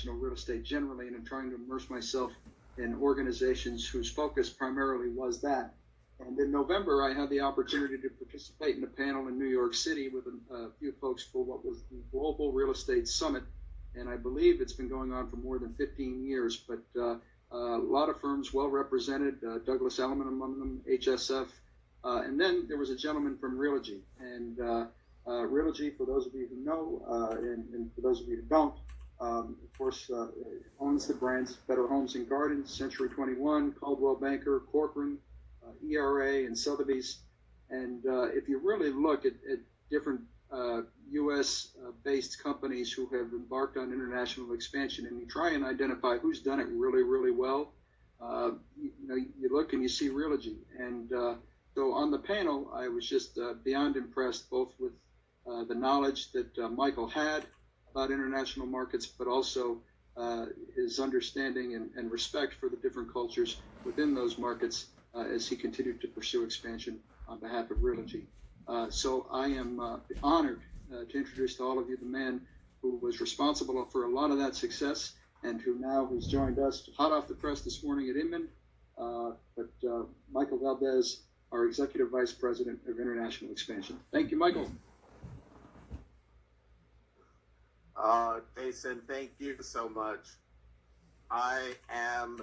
international real estate generally, and I'm trying to immerse myself in organizations whose focus primarily was that. And in November, I had the opportunity to participate in a panel in New York City with a few folks for what was the Global Real Estate Summit. And I believe it's been going on for more than 15 years, but a lot of firms well represented, Douglas Elliman among them, HSF. And then there was a gentleman from Realogy. And Realogy, for those of you who know, and for those of you who don't, of course, owns the brands Better Homes and Gardens, Century 21, Coldwell Banker, Corcoran, ERA, and Sotheby's. And if you really look at different U.S.-based companies who have embarked on international expansion, and you try and identify who's done it really, really well, you look and you see Realogy. And so on the panel, I was just beyond impressed, both with the knowledge that Michael had about international markets, but also his understanding and respect for the different cultures within those markets as he continued to pursue expansion on behalf of Realogy. So I am honored to introduce to all of you the man who was responsible for a lot of that success and who now has joined us hot off the press this morning at Inman, but Michael Valdes, our Executive Vice President of International Expansion. Thank you, Michael. Jason, thank you so much. I am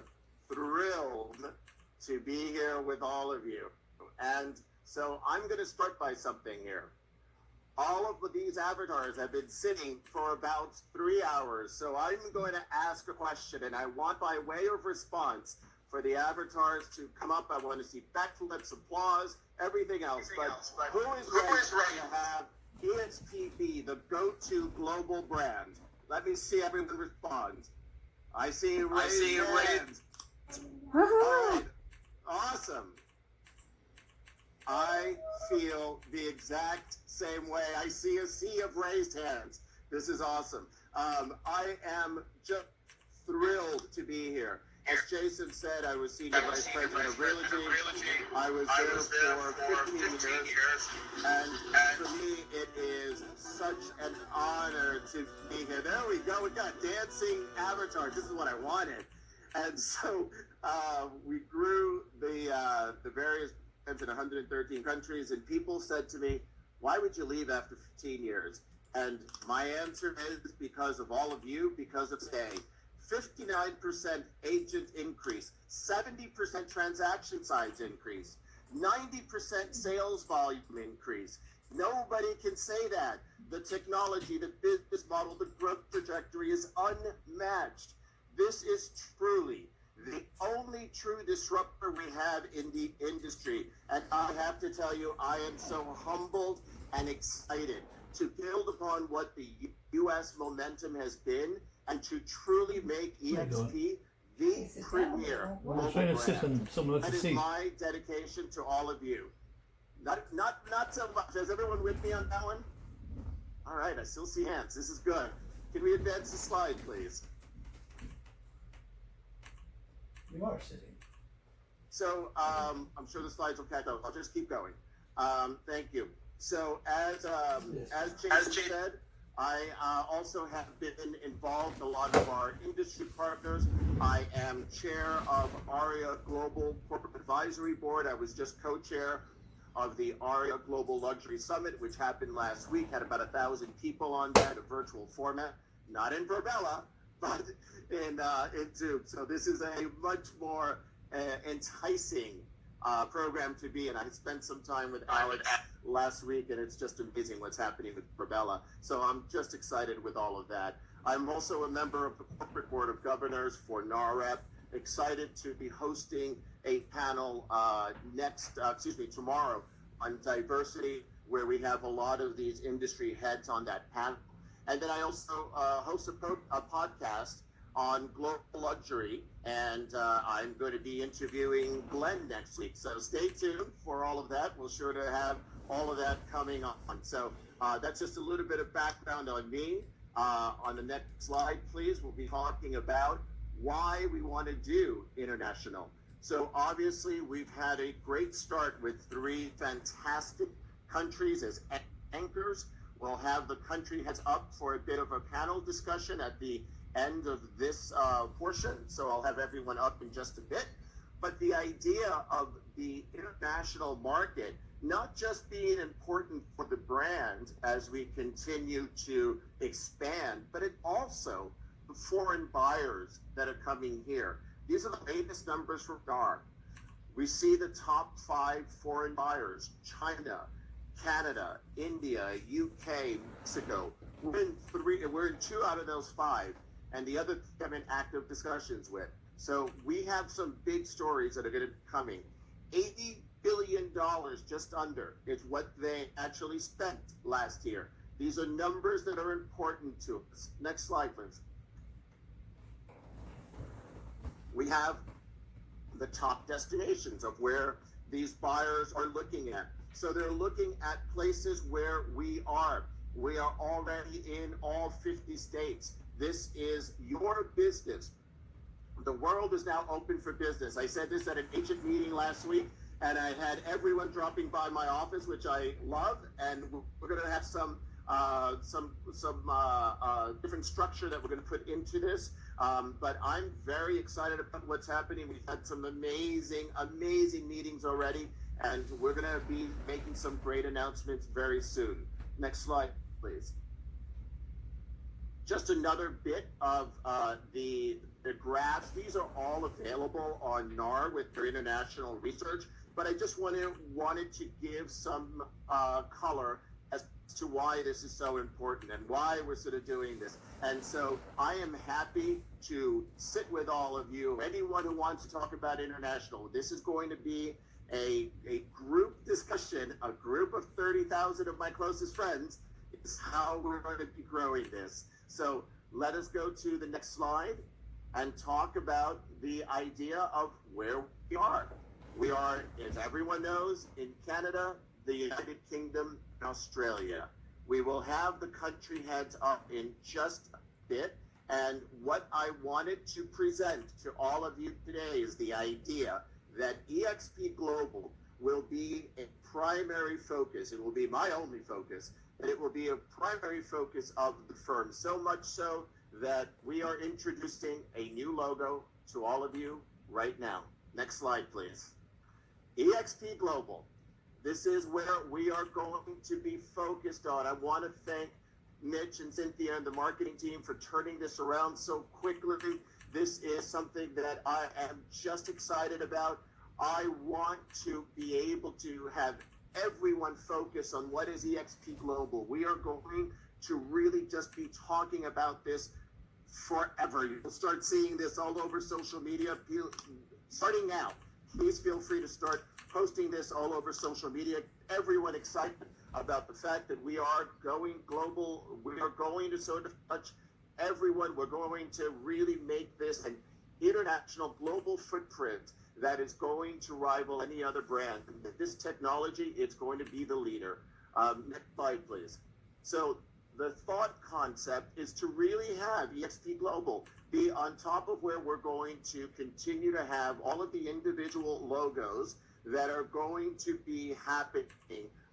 thrilled to be here with all of you. And so I'm going to start by something here. All of these avatars have been sitting for about 3 hours. So I'm going to ask a question, and I want, by way of response, for the avatars to come up. I want to see backflips, applause, everything else. But who is ready to have eXp, the go-to global brand? Let me see everyone respond. I see raised hands. All right. Awesome. I feel the exact same way. I see a sea of raised hands. This is awesome. I am just thrilled to be here. As Jason said, I was Senior Vice President of Realty. I was there for 15 years. And for me, it is such an honor to be here. There we go. We got dancing avatars. This is what I wanted. And so we grew the various brands in 113 countries. And people said to me, why would you leave after 15 years? And my answer is because of all of you, because of stay. 59% agent increase, 70% transaction size increase, 90% sales volume increase. Nobody can say that. The technology, the business model, the growth trajectory is unmatched. This is truly the only true disruptor we have in the industry. And I have to tell you, I am so humbled and excited to build upon what the U.S. momentum has been and to truly make eXp the premier global brand. That is my dedication to all of you. Not so much. Is everyone with me on that one? All right, I still see hands. This is good. Can we advance the slide, please? You are sitting. So I'm sure the slides will catch up. I'll just keep going. Thank you. So as Jason said, I also have been involved in a lot of our industry partners. I am chair of ARIA Global Corporate Advisory Board. I was just co-chair of the ARIA Global Luxury Summit, which happened last week. Had about 1,000 people on that, a virtual format, not in Verbella, but in Zoom. So this is a much more enticing program to be in. I spent some time with Alex last week, and it's just amazing what's happening with Verbella. So I'm just excited with all of that. I'm also a member of the Corporate Board of Governors for NAREP. Excited to be hosting a panel tomorrow on diversity, where we have a lot of these industry heads on that panel. And then I also host a podcast on global luxury, and I'm going to be interviewing Glenn next week. So stay tuned for all of that. We're sure to have all of that coming on. So that's just a little bit of background on me. On the next slide, please, we'll be talking about why we want to do international. So obviously, we've had a great start with 3 fantastic countries as anchors. We'll have the country heads up for a bit of a panel discussion at the end of this portion, so I'll have everyone up in just a bit. But the idea of the international market not just being important for the brand as we continue to expand, but it also the foreign buyers that are coming here. These are the latest numbers from NAR. We see the top 5 foreign buyers: China, Canada, India, UK, Mexico. We're in 2 out of those 5, and the other I'm in active discussions with. So we have some big stories that are going to be coming. $80 billion, just under, is what they actually spent last year. These are numbers that are important to us. Next slide, please. We have the top destinations of where these buyers are looking at. So they're looking at places where we are. We are already in all 50 states. This is your business. The world is now open for business. I said this at an agent meeting last week, and I had everyone dropping by my office, which I love, and we're going to have some different structure that we're going to put into this. But I'm very excited about what's happening. We've had some amazing meetings already, and we're going to be making some great announcements very soon. Next slide, please. Just another bit of the graphs. These are all available on NAR with their international research, but I just wanted to give some color as to why this is so important and why we're sort of doing this. And so I am happy to sit with all of you, anyone who wants to talk about international. This is going to be a group discussion. A group of 30,000 of my closest friends is how we're going to be growing this. So let us go to the next slide and talk about the idea of where we are. We are, as everyone knows, in Canada, the United Kingdom, and Australia. We will have the country heads up in just a bit. And what I wanted to present to all of you today is the idea that eXp Global will be a primary focus. It will be my only focus, but it will be a primary focus of the firm. So much so that we are introducing a new logo to all of you right now. Next slide, please. eXp Global. This is where we are going to be focused on. I want to thank Mitch and Cynthia and the marketing team for turning this around so quickly. This is something that I am just excited about. I want to be able to have everyone focus on what is eXp Global. We are going to really just be talking about this forever. You'll start seeing this all over social media. Starting now, please feel free to start posting this all over social media. Everyone excited about the fact that we are going global. We are going to sort of touch everyone. We're going to really make this an international global footprint that is going to rival any other brand. This technology, it's going to be the leader. Next slide, please. So the thought concept is to really have eXp Global be on top of where we're going to continue to have all of the individual logos that are going to be happening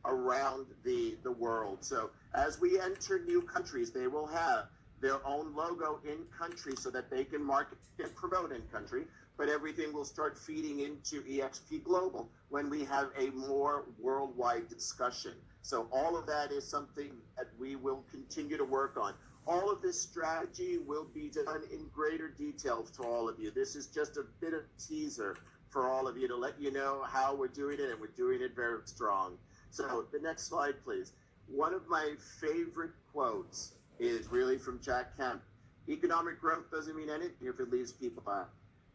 around the world. So as we enter new countries, they will have their own logo in country so that they can market and promote in country, but everything will start feeding into eXp Global when we have a more worldwide discussion. So all of that is something that we will continue to work on. All of this strategy will be done in greater detail to all of you. This is just a bit of a teaser for all of you to let you know how we're doing it, and we're doing it very strong. So the next slide, please. One of my favorite quotes is really from Jack Kemp. Economic growth doesn't mean anything if it leaves people out.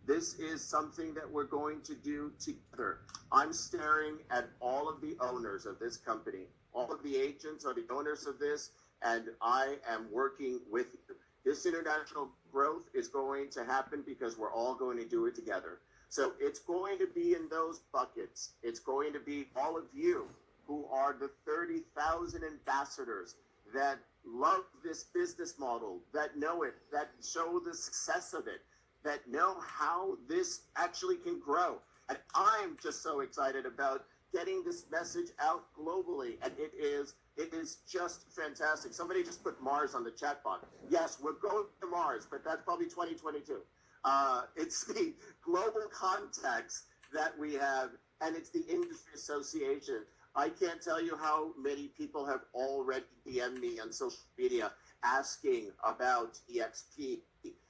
This is something that we're going to do together. I'm staring at all of the owners of this company. All of the agents are the owners of this, and I am working with you. This international growth is going to happen because we're all going to do it together. So it's going to be in those buckets. It's going to be all of you who are the 30,000 ambassadors that love this business model, that know it, that show the success of it, that know how this actually can grow. And I'm just so excited about getting this message out globally, and it is just fantastic. Somebody just put Mars on the chat box. Yes, we're going to Mars, but that's probably 2022. It's the global context that we have, and it's the industry association. I can't tell you how many people have already DM'd me on social media asking about eXp,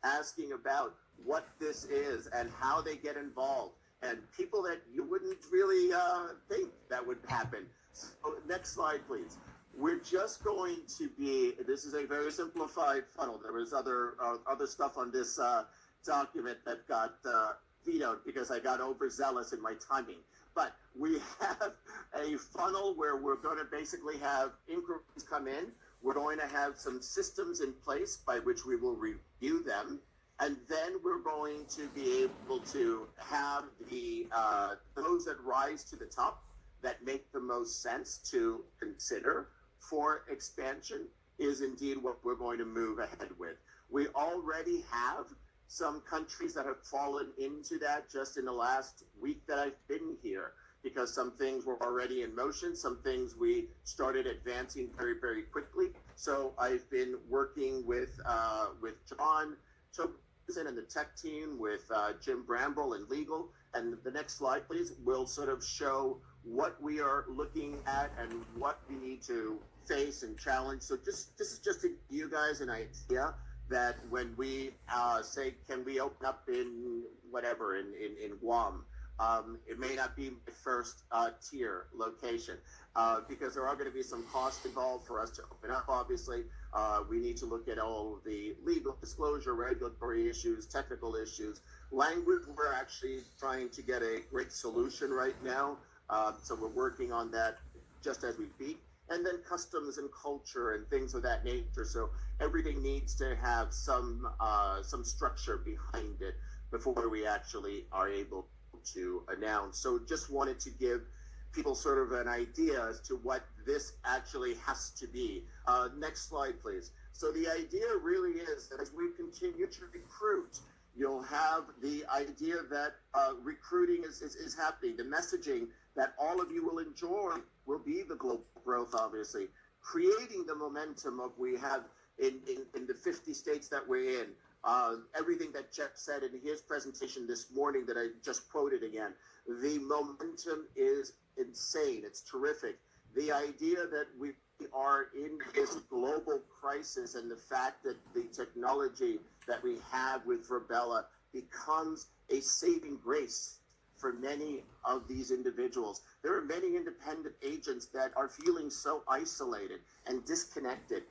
asking about what this is and how they get involved, and people that you wouldn't really think that would happen. So next slide, please. We're just going to be, this is a very simplified funnel. There was other stuff on this document that got vetoed because I got overzealous in my timing. But we have a funnel where we're going to basically have inquiries come in. We're going to have some systems in place by which we will review them. And then we're going to be able to have the those that rise to the top that make the most sense to consider for expansion is indeed what we're going to move ahead with. We already have some countries that have fallen into that just in the last week that I've been here, because some things were already in motion, some things we started advancing very, very quickly. So I've been working with John Tobenson and the tech team, with Jim Bramble and legal. And the next slide, please, will sort of show what we are looking at and what we need to face and challenge. So this is just to give you guys an idea that when we say, can we open up in whatever, in Guam, it may not be my first tier location because there are going to be some costs involved for us to open up. Obviously, we need to look at all of the legal disclosure, regulatory issues, technical issues, language. We're actually trying to get a great solution right now. So we're working on that just as we speak. And then customs and culture and things of that nature. So everything needs to have some structure behind it before we actually are able to announce. So just wanted to give people sort of an idea as to what this actually has to be. Next slide, please. So the idea really is that as we continue to recruit, you'll have the idea that recruiting is happening. The messaging that all of you will enjoy will be the global growth, obviously. Creating the momentum of we have in the 50 states that we're in. Everything that Jeff said in his presentation this morning that I just quoted again. The momentum is insane. It's terrific. The idea that we are in this global crisis and the fact that the technology that we have with Virbela becomes a saving grace for many of these individuals. There are many independent agents that are feeling so isolated and disconnected.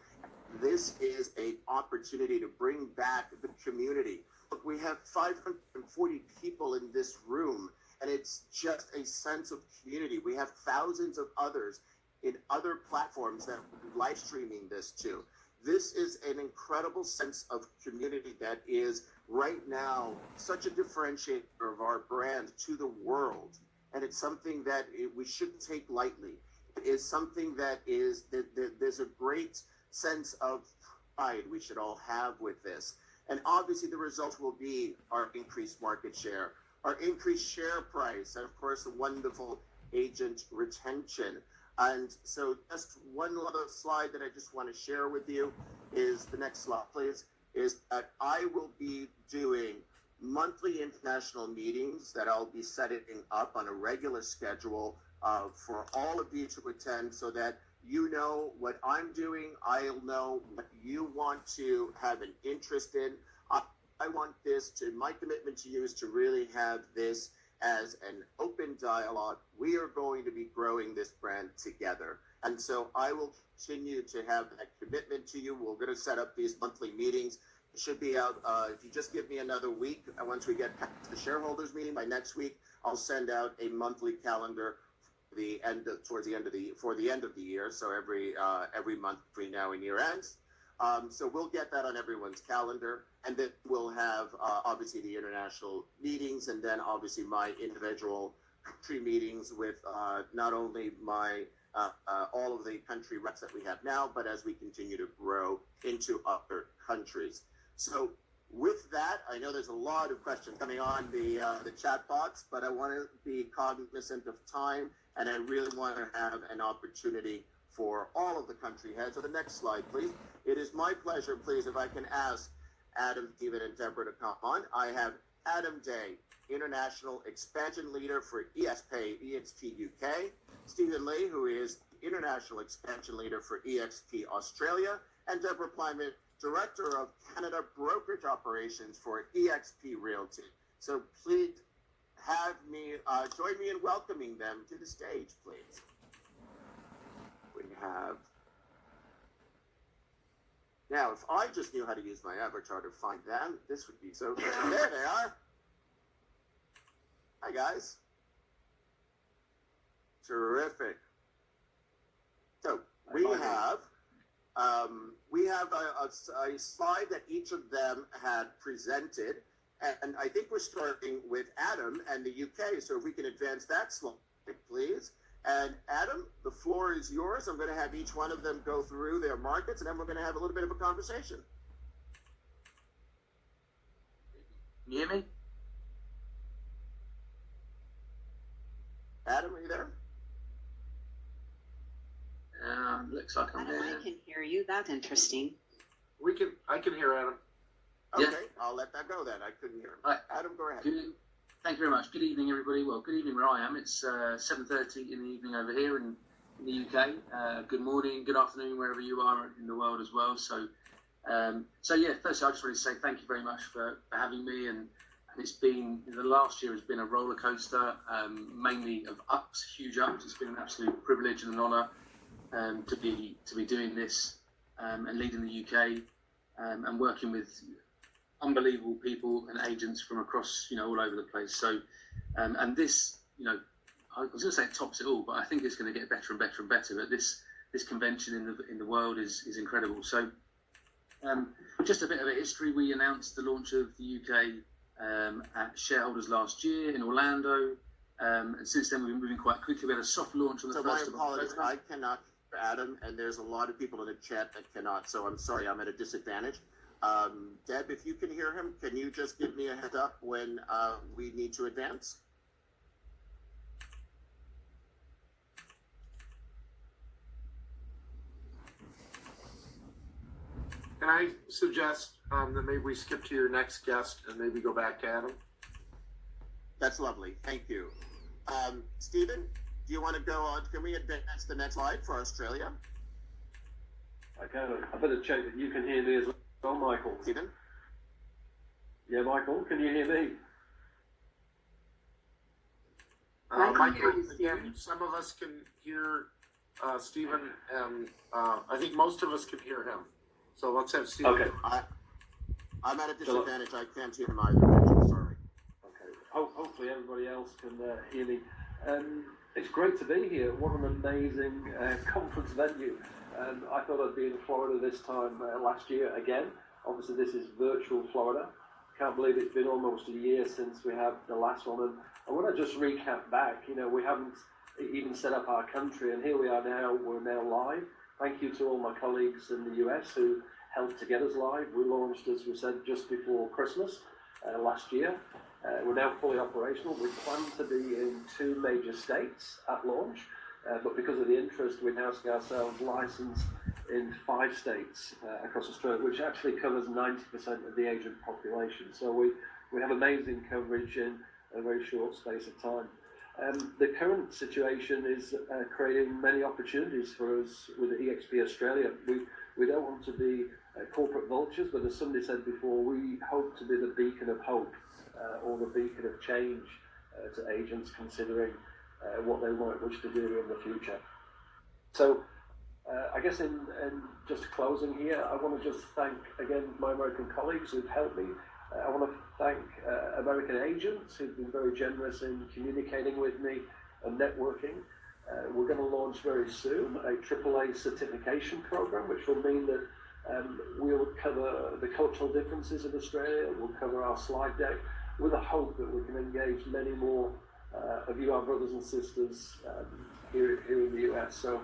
This is an opportunity to bring back the community. Look, we have 540 people in this room, and it's just a sense of community. We have thousands of others in other platforms that we're live streaming this to. This is an incredible sense of community that is right now such a differentiator of our brand to the world. And it's something that we shouldn't take lightly. It is something that is, there's a great sense of pride we should all have with this. And obviously the result will be our increased market share, our increased share price, and of course, a wonderful agent retention. And so just one other slide that I just want to share with you is the next slide, please, is that I will be doing monthly international meetings that I'll be setting up on a regular schedule for all of you to attend, so that you know what I'm doing. I'll know what you want to have an interest in. I want this to, my commitment to you is to really have this as an open dialogue. We are going to be growing this brand together. And so I will continue to have that commitment to you. We're going to set up these monthly meetings. It should be out, if you just give me another week, and once we get past the shareholders meeting by next week, I'll send out a monthly calendar for the end of the year. So every month between now and year ends. So we'll get that on everyone's calendar, and then we'll have obviously the international meetings, and then obviously my individual country meetings with not only my all of the country reps that we have now, but as we continue to grow into other countries. So With that, I know there's a lot of questions coming on the chat box, but I want to be cognizant of time, and I really want to have an opportunity for all of the country heads. So the next slide, please. It is my pleasure, please, if I can ask Adam, Stephen, and Deborah to come on. I have Adam Day, International Expansion Leader for eXp UK, Stephen Lee, who is International Expansion Leader for eXp Australia, and Deborah Plyman, Director of Canada Brokerage Operations for eXp Realty. So please have me, join me in welcoming them to the stage, please. We have, now if I just knew how to use my avatar to find them, this would be so good. There they are. Hi guys. Terrific. So we have a slide that each of them had presented, and I think we're starting with Adam and the UK. So if we can advance that slide, please. And Adam, the floor is yours. I'm going to have each one of them go through their markets, and then we're going to have a little bit of a conversation. Can you hear me? Adam, are you there? Looks like I'm Adam, there. I can hear you. That's interesting. I can hear Adam. Okay, Yeah. I'll let that go then. I couldn't hear him. Right. Adam, go ahead. Thank you very much. Good evening, everybody. Well, good evening where I am. It's 7:30 in the evening over here in the UK. Good morning, good afternoon, wherever you are in the world as well. So yeah, firstly, I just want to say thank you very much for having me. And it's been, the last year has been a roller coaster, mainly of ups, huge ups. It's been an absolute privilege and an honour to be doing this and leading the UK and working with unbelievable people and agents from across, all over the place. So, and this, I was going to say it tops it all, but I think it's going to get better and better and better. But this convention in the world is incredible. So, just a bit of a history. We announced the launch of the UK at Shareholders last year in Orlando, and since then we've been moving quite quickly. We had a soft launch on the So my 1st of apologies, October. I cannot hear Adam, and there's a lot of people in the chat that cannot, so I'm sorry, I'm at a disadvantage. Deb, if you can hear him, can you just give me a heads up when we need to advance? Can I suggest that maybe we skip to your next guest and maybe go back to Adam? That's lovely, thank you. Stephen, do you want to go on? Can we advance the next slide for Australia? Okay, I better check that you can hear me as well, Michael. Stephen? Yeah, Michael, can you hear me? I can hear Michael, you, Stephen. again, some of us can hear Stephen, and I think most of us can hear him. So let's have Stephen. Okay. I'm at a disadvantage, I can't hear him either, Richard, sorry. Okay. Hopefully everybody else can hear me. It's great to be here. What an amazing conference venue. I thought I'd be in Florida this time last year again. Obviously, this is virtual Florida. Can't believe it's been almost a year since we had the last one. And I want to just recap back. We haven't even set up our country, and here we are now. We're now live. Thank you to all my colleagues in the US who helped to get us live. We launched, as we said, just before Christmas last year. We're now fully operational. We plan to be in 2 major states at launch, but because of the interest, we now see ourselves licensed in 5 states across Australia, which actually covers 90% of the agent population. So we have amazing coverage in a very short space of time. The current situation is creating many opportunities for us with eXp Australia. We don't want to be corporate vultures, but as somebody said before, we hope to be the beacon of hope or the beacon of change to agents considering what they might wish to do in the future. So I guess in just closing here, I want to just thank again my American colleagues who've helped me. I want to thank American agents who've been very generous in communicating with me and networking. We're going to launch very soon a AAA certification program, which will mean that we'll cover the cultural differences of Australia. We'll cover our slide deck with a hope that we can engage many more of you, our brothers and sisters, here in the US. So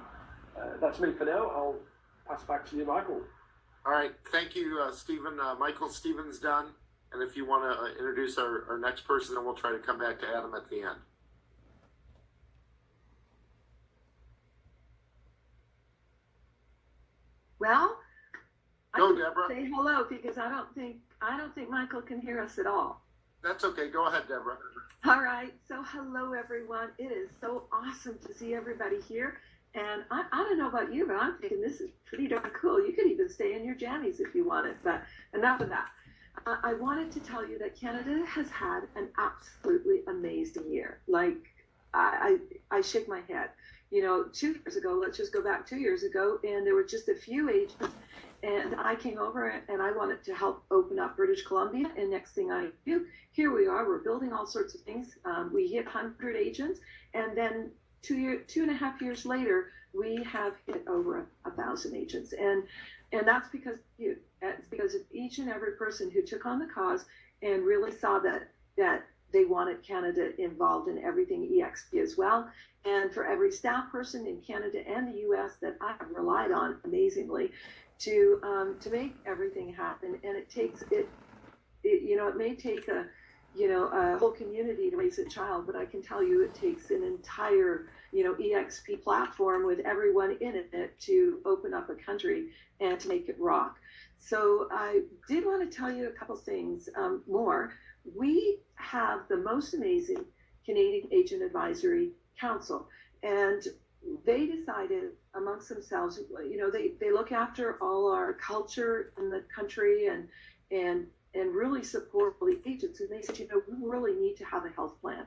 that's me for now. I'll pass back to you, Michael. All right, thank you, Stephen. Michael, Stephen's done. And if you want to introduce our next person, then we'll try to come back to Adam at the end. Well, Go, I can Deborah. say hello because I don't think Michael can hear us at all. That's okay. Go ahead, Deborah. All right. So hello, everyone. It is so awesome to see everybody here. And I don't know about you, but I'm thinking this is pretty darn cool. You could even stay in your jammies if you wanted, but enough of that. I wanted to tell you that Canada has had an absolutely amazing year. Like, I shake my head. You know, 2 years ago, let's just go back 2 years ago, and there were just a few agents, and I came over and I wanted to help open up British Columbia, and next thing I knew, here we are, we're building all sorts of things. We hit 100 agents, and then 2.5 years later, we have hit over 1,000 agents, and that's because it's because of each and every person who took on the cause and really saw that they wanted Canada involved in everything eXp as well. And for every staff person in Canada and the US that I have relied on amazingly to make everything happen. And it takes it may take a whole community to raise a child, but I can tell you it takes an entire eXp platform with everyone in it to open up a country and to make it rock. So I did want to tell you a couple things more. We have the most amazing Canadian Agent Advisory Council, and they decided amongst themselves, they look after all our culture in the country and really support the agents. And they said, we really need to have a health plan.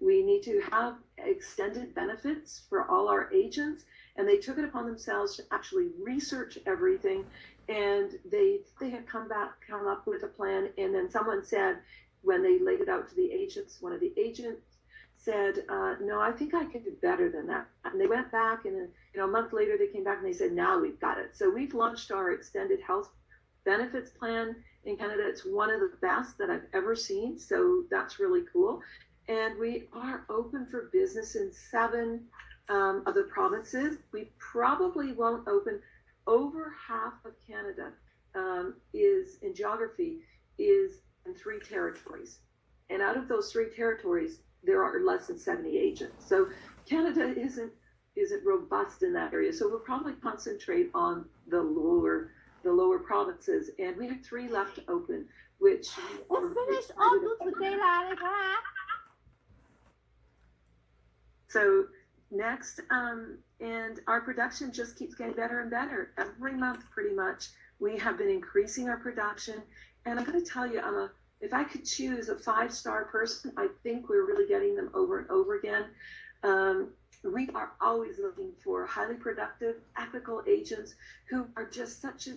We need to have extended benefits for all our agents. And they took it upon themselves to actually research everything. And they had come up with a plan. And then someone said, when they laid it out to the agents, one of the agents said, no, I think I can do better than that. And they went back, and then, a month later they came back and they said, now we've got it. So we've launched our extended health benefits plan in Canada. It's one of the best that I've ever seen. So that's really cool. And we are open for business in 7 other provinces. We probably won't open. Over half of Canada is in geography is in 3 territories. And out of those 3 territories, there are less than 70 agents. So Canada isn't robust in that area. So we'll probably concentrate on the lower provinces. And we have 3 left to open, which finish all good today, So next, and our production just keeps getting better and better. Every month, pretty much, we have been increasing our production. And I'm going to tell you, if I could choose a 5-star person, I think we're really getting them over and over again. We are always looking for highly productive, ethical agents who are just such a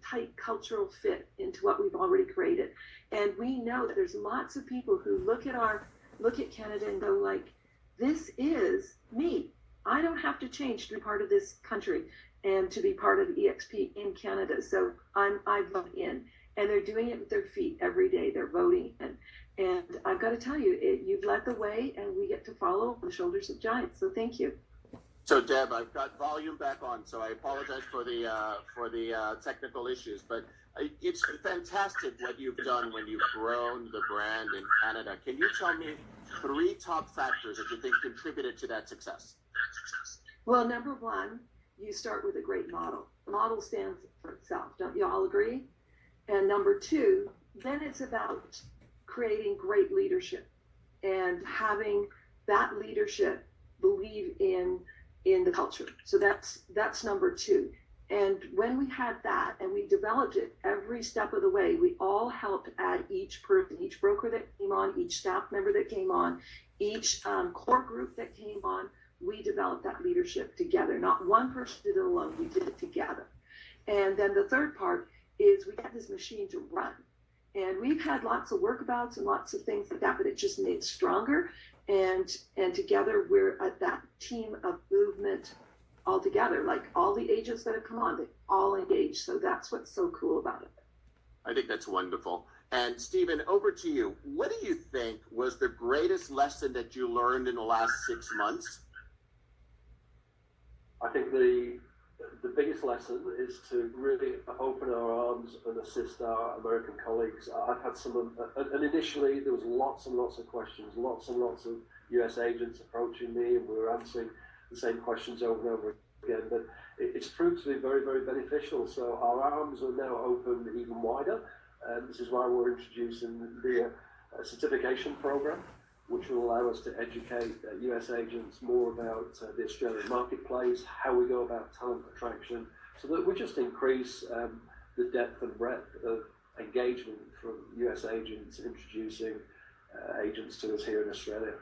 tight cultural fit into what we've already created. And we know that there's lots of people who look at Canada and go like, this is me. I don't have to change to be part of this country and to be part of eXp in Canada. So I vote in. And they're doing it with their feet every day. They're voting in. And I've got to tell you, you've led the way, and we get to follow on the shoulders of giants. So thank you. So Deb, I've got volume back on, so I apologize for the technical issues, but it's fantastic what you've done when you've grown the brand in Canada. Can you tell me 3 top factors that you think contributed to that success? Well, number 1, you start with a great model. The model stands for itself. Don't you all agree? And number 2, then it's about creating great leadership and having that leadership believe in the culture. So that's number 2. And when we had that and we developed it every step of the way, we all helped add each person, each broker that came on, each staff member that came on, each core group that came on. We developed that leadership together. Not one person did it alone. We did it together. And then the third part is we got this machine to run. And we've had lots of workabouts and lots of things like that, but it just made stronger. And together we're at that team of movement all together. Like all the agents that have come on, they all engaged. So that's what's so cool about it. I think that's wonderful. And Stephen, over to you. What do you think was the greatest lesson that you learned in the last 6 months? I think the the biggest lesson is to really open our arms and assist our American colleagues. I've had and initially there was lots and lots of questions, lots and lots of US agents approaching me, and we were answering the same questions over and over again. But it's proved to be very, very beneficial. So our arms are now open even wider, and this is why we're introducing the certification program, which will allow us to educate US agents more about the Australian marketplace, how we go about talent attraction, so that we just increase the depth and breadth of engagement from US agents introducing agents to us here in Australia.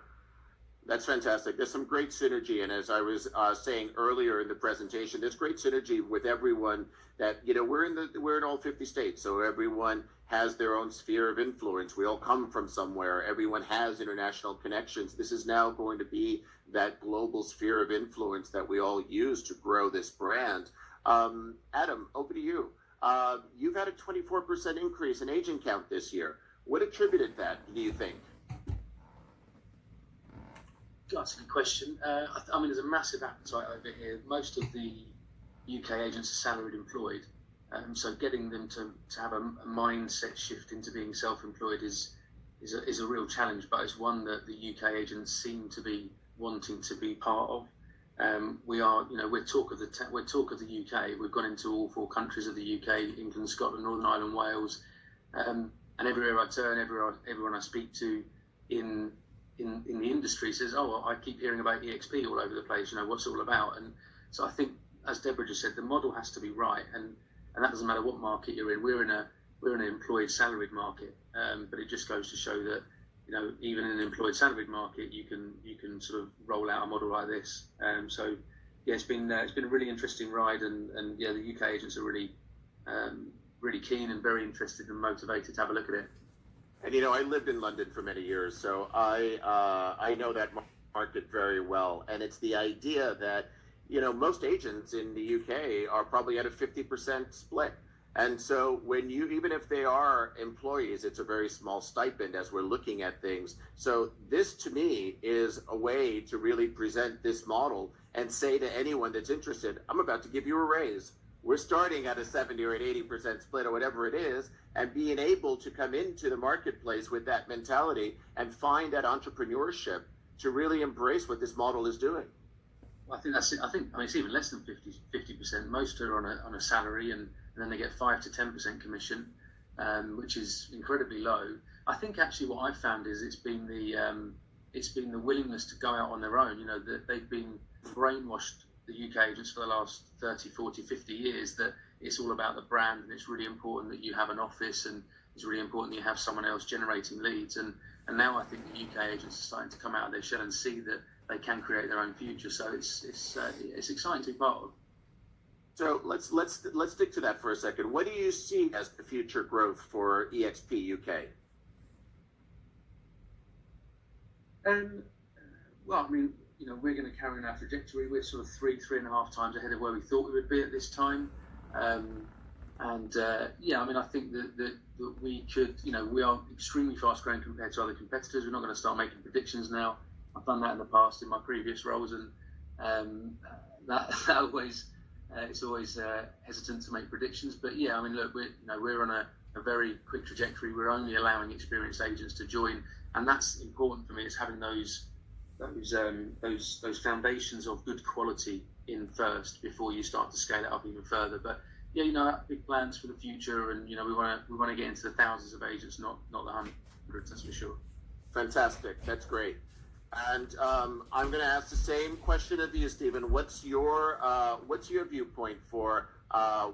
That's fantastic. There's some great synergy, and as I was saying earlier in the presentation, there's great synergy with everyone. That we're in all 50 states, so everyone has their own sphere of influence. We all come from somewhere. Everyone has international connections. This is now going to be that global sphere of influence that we all use to grow this brand. Adam, over to you. You've had a 24% increase in agent count this year. What attributed that, do you think? That's a good question. I mean, there's a massive appetite over here. Most of the UK agents are salaried employed, so getting them to have a mindset shift into being self-employed is a real challenge, but it's one that the UK agents seem to be wanting to be part of. We're talk of the UK. We've gone into all 4 countries of the UK: England, Scotland, Northern Ireland, Wales, and everywhere I turn, everyone I speak to in the industry says, "Oh, I keep hearing about eXp all over the place. What's it all about?" And so I think, as Deborah just said, the model has to be right, and that doesn't matter what market you're in. We're in an employed salaried market, but it just goes to show that even in an employed salaried market, you can sort of roll out a model like this. So yeah, it's been a really interesting ride, and yeah, the UK agents are really keen and very interested and motivated to have a look at it. And I lived in London for many years, so I know that market very well. And it's the idea that most agents in the UK are probably at a 50% split. And so even if they are employees, it's a very small stipend as we're looking at things. So this, to me, is a way to really present this model and say to anyone that's interested, I'm about to give you a raise. We're starting at a 70 or an 80% split or whatever it is, and being able to come into the marketplace with that mentality and find that entrepreneurship to really embrace what this model is doing. Well, I think that's it. I mean, it's even less than 50%. Most are on a salary, and then they get 5 to 10% commission, which is incredibly low. I think actually what I've found is it's been the willingness to go out on their own. That they've been brainwashed, the UK agents, for the last 30, 40, 50 years, that it's all about the brand, and it's really important that you have an office, and it's really important that you have someone else generating leads. And now I think the UK agents are starting to come out of their shell and see that they can create their own future. So it's exciting to be part of. So let's stick to that for a second. What do you see as the future growth for eXp UK? Well, I mean, we're going to carry on our trajectory. We're sort of 3.5 times ahead of where we thought we would be at this time. Yeah, I mean, I think that we could, we are extremely fast growing compared to other competitors. We're not going to start making predictions now. I've done that in the past in my previous roles, and that always it's always hesitant to make predictions. But yeah, I mean, look, we're on a very quick trajectory. We're only allowing experienced agents to join, and that's important for me. It's having those foundations of good quality in first before you start to scale it up even further. But yeah, big plans for the future, and we want to get into the thousands of agents, not the hundreds. That's for sure. Fantastic. That's great. And I'm going to ask the same question of you, Stephen. What's your viewpoint for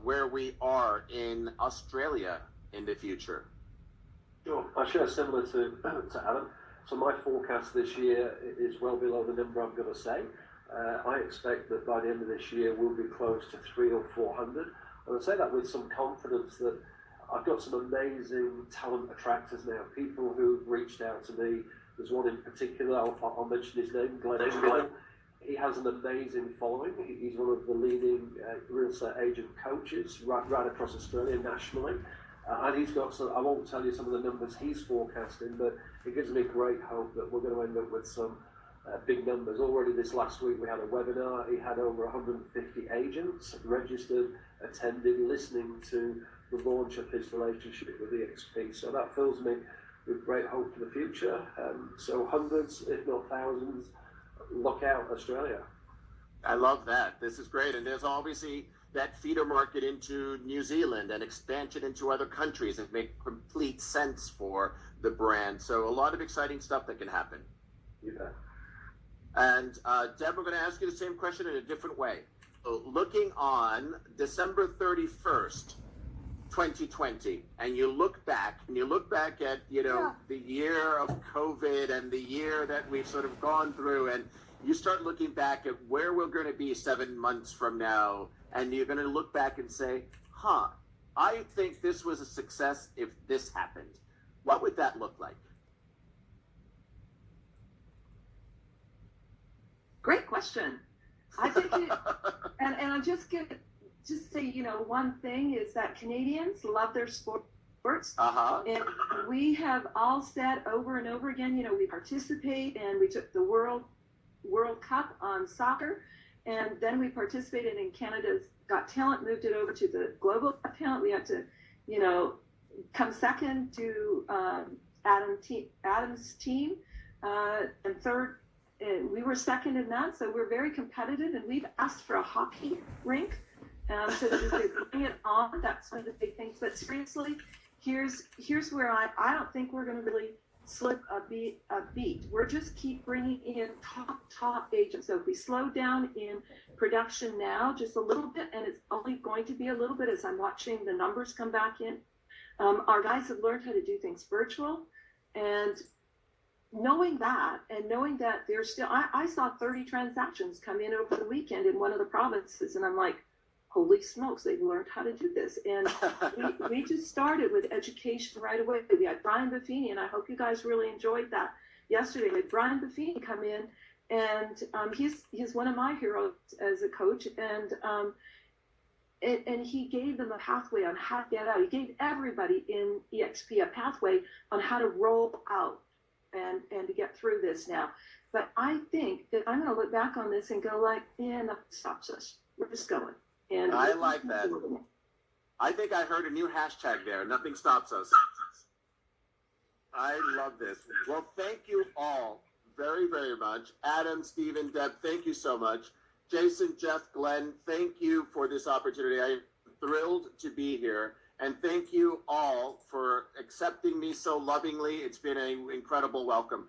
where we are in Australia in the future? Sure. I share similar to Adam. So my forecast this year is well below the number I'm going to say. I expect that by the end of this year we'll be close to 300 or 400. And I say that with some confidence that I've got some amazing talent attractors now, people who've reached out to me. There's one in particular, I'll mention his name, Glenn. He has an amazing following. He's one of the leading real estate agent coaches right across Australia nationally. And he's got some, I won't tell you some of the numbers he's forecasting, but it gives me great hope that we're going to end up with some big numbers. Already this last week we had a webinar. He had over 150 agents registered, attended, listening to the launch of his relationship with eXp. So that fills me with great hope for the future. So hundreds, if not thousands, look out, Australia. I love that. This is great. And there's obviously that feeder market into New Zealand and expansion into other countries that make complete sense for the brand. So a lot of exciting stuff that can happen. You bet. And Deb, we're going to ask you the same question in a different way. So looking on December 31st, 2020, and you look back at, the year of COVID and the year that we've sort of gone through, and you start looking back at where we're going to be 7 months from now, and you're going to look back and say, I think this was a success if this happened. What would that look like? Great question. I think it, and I'll just say, one thing is that Canadians love their sports. And we have all said over and over again, we participate, and we took the World Cup on soccer, and then we participated in Canada's Got Talent, moved it over to the Global Got Talent. We had to, come second to Adam's team, and third. We were second in that, so we're very competitive, and we've asked for a hockey rink so that we could bring it on. That's one of the big things. But seriously, here's where I don't think we're going to really slip a beat. We're just keep bringing in top agents. So if we slow down in production now just a little bit, and it's only going to be a little bit as I'm watching the numbers come back in, our guys have learned how to do things virtual, and knowing that there's still, I saw 30 transactions come in over the weekend in one of the provinces, and I'm like, holy smokes, they've learned how to do this. And we just started with education right away. We had Brian Buffini, and I hope you guys really enjoyed that yesterday. We had Brian Buffini come in, and he's one of my heroes as a coach, and he gave them a pathway on how to get out. He gave everybody in eXp a pathway on how to roll out and to get through this now. But I think that I'm going to look back on this and go like, nothing stops us. We're just going. And I like that. I think I heard a new hashtag there. Nothing stops us. I love this. Well, thank you all very, very much. Adam, Stephen, Deb, thank you so much. Jason, Jeff, Glenn, thank you for this opportunity. I'm thrilled to be here. And thank you all for accepting me so lovingly. It's been an incredible welcome.